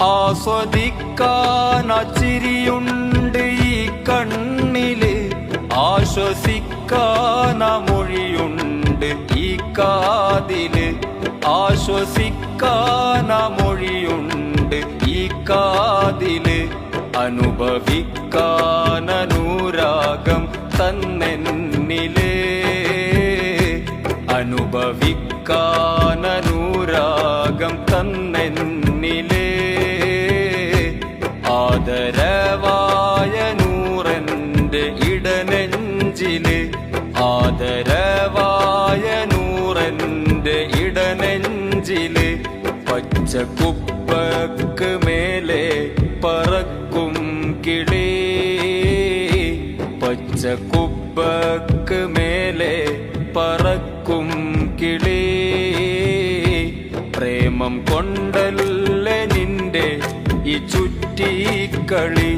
ആസ്വദിക്കാൻ ചിരിയുണ്ട് ഈ കണ്ണില്, ആശ്വസിക്കാൻ മൊഴിയുണ്ട് ഈ കാതില്, ആശ്വസിക്കാൻ മൊഴിയുണ്ട് ഈ കാതില്, അനുഭവിക്കാൻ അനുരാഗം തന്നെന്നില്, അനുഭവിക്കാൻ അനുരാഗം തന്നെന്നില്, ആദരവായ നൂറന്റെ ഇടനെഞ്ചില്, ആദരവായ നൂറന്റെ ഇടനെഞ്ചില്, പച്ചക്കുപ്പക്ക് മേലെ പറക്കും കിളി, പച്ചക്കുപ്പക്ക് മേലെ പറക്കും കിളി, പ്രേമം കൊണ്ടല്ലേ നിന്റെ ഈ ചുറ്റിക്കളി.